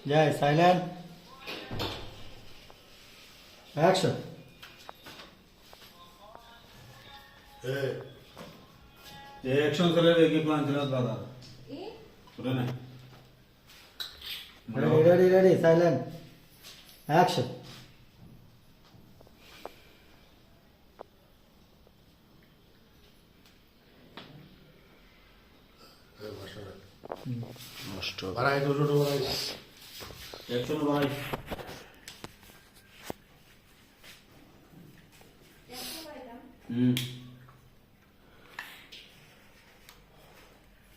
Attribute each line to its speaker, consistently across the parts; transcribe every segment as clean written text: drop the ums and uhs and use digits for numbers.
Speaker 1: Jai, silent. Action.
Speaker 2: Action चले एक plan चला दादा सुने ना
Speaker 1: Ready, silent. Action.
Speaker 2: नष्ट
Speaker 3: বাড়াই তো ছোট বাড়াই
Speaker 2: एक्शन भाई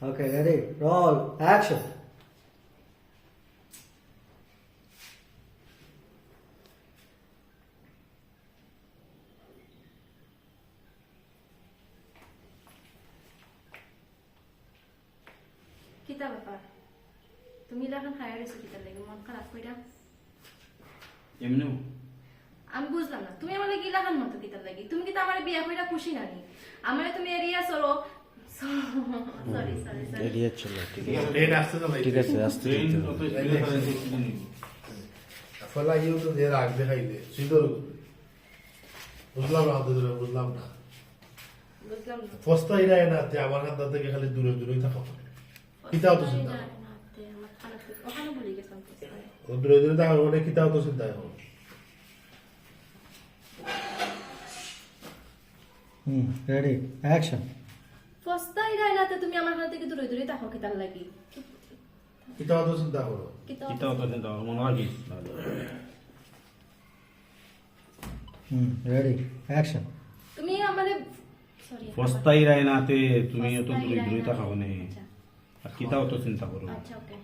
Speaker 1: Okay, ready. Roll. Action.
Speaker 4: কিতা ব্যাপার তুমি এখন খায়া গেছো কিতা লাগে মন খারাপ কইরা
Speaker 2: এমনি
Speaker 4: আমি বুঝলাম না তুমি আমাকে গিলা খান মতো কিতা লাগে তুমি কি তো আমার বিয়া কইরা খুশি নানি আমারে তুমি এরিয়া চলো সরি
Speaker 5: এরিয়া চলো ঠিক আছে
Speaker 3: ট্রেন আসতে তো ভাই
Speaker 5: ঠিক আছে আস্তে
Speaker 2: ट्रेन
Speaker 5: যেতে
Speaker 2: तो
Speaker 5: হবে।
Speaker 3: ফলা ইউ তো দিয়ে রাখ দেখাই দে সুন্দর বুঝলাম না তো বুঝলাম না
Speaker 4: বুঝলাম না
Speaker 3: ফস্তা ইরা না তে আমার হাত থেকে খালি দূরে দূরেই থাকো কিতাও তো চিন্তা করো।
Speaker 4: আমার খারাপ ওখানে বলি গেছিলাম
Speaker 3: ও দূরে দূরে থাকো মানে কিতাও তো চিন্তা করো
Speaker 1: Ready. Action.
Speaker 4: ফস্তাই রাইনাতে তুমি আমার হাত থেকে দূরে দূরে থাকো কিতার লাগি
Speaker 3: কিতাও তো চিন্তা করো
Speaker 2: कितना तो चिंता मन लगी
Speaker 1: Ready. Action.
Speaker 4: তুমি আমারে সরি
Speaker 2: फस्ताई रहे नाते तुम्हें तो दूरी दूरी तक खाओ नहीं और कितना तो चिंता करो
Speaker 4: আচ্ছা ওকে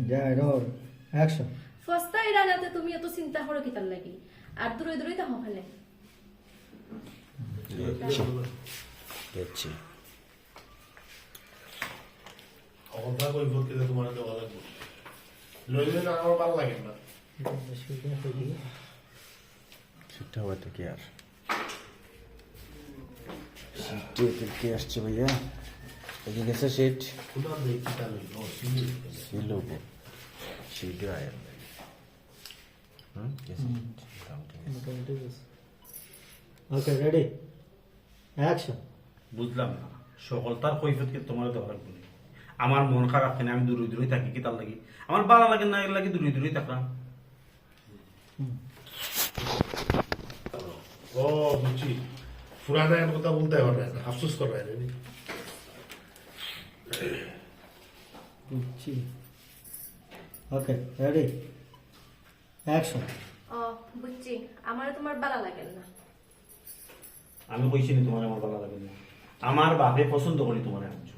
Speaker 1: Jai, roll. Action.
Speaker 4: ফস্তাই রাইনাতে তুমি এত চিন্তা করো কিতার লাগি আর দূরে দূরে থাকো খালে
Speaker 5: দেখছি
Speaker 3: অবস্থা কই বলতে তোমার দেওয়া লাগবে লইলে না আমার ভালো লাগে না
Speaker 5: সেটা হয়তো কি আর সিটে কি আসছে ভাইয়া এদিকে গেছে সিট
Speaker 3: খুদা দেই কিতা লই ও সিঙ্গেল
Speaker 5: ছিল সিটে আয় গেছে
Speaker 1: Okay, ready. Action.
Speaker 2: বুঝলাম না সকলতার কৈফিয়তকে তোমার দেওয়া লাগবে না। আমার মন খারাপ কেন আমি দূরে দূরে থাকি কি তার লাগি আমার ভালো লাগে না এর লাগি দূরে দূরে থাকা
Speaker 3: ও বুঝছি পুরানা এর কথা বলতে হবে না আফসোস করবে না
Speaker 1: Okay, ready. Action.
Speaker 4: ও বুঝছি আমারে তোমার ভালো লাগে না
Speaker 2: আমি কইছি না তোমার আমার ভালো লাগে না আমার বাপে পছন্দ করি তোমার আনছো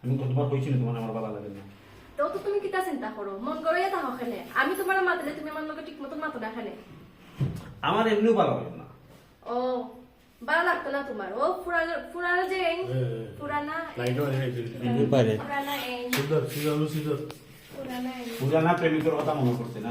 Speaker 2: আমি কতবার কইছি না তোমার আমার ভালো লাগে না
Speaker 4: তো তো তুমি কিতা চিন্তা করো মন করাইয়া থাকো খেলে আমি তোমার মাতলে তুমি আমার লগে ঠিক মতো মাতো না খেলে
Speaker 2: আমার এমনিও ভালো লাগে না
Speaker 4: ও ভালো লাগতো না তোমার ও পুরানা পুরানা যে পুরানা
Speaker 3: লাইটও
Speaker 5: পারে
Speaker 4: পুরানা
Speaker 3: সুন্দর সুন্দর সুন্দর
Speaker 4: পুরানা
Speaker 2: পুরানা প্রেমিকের কথা মনে করতে না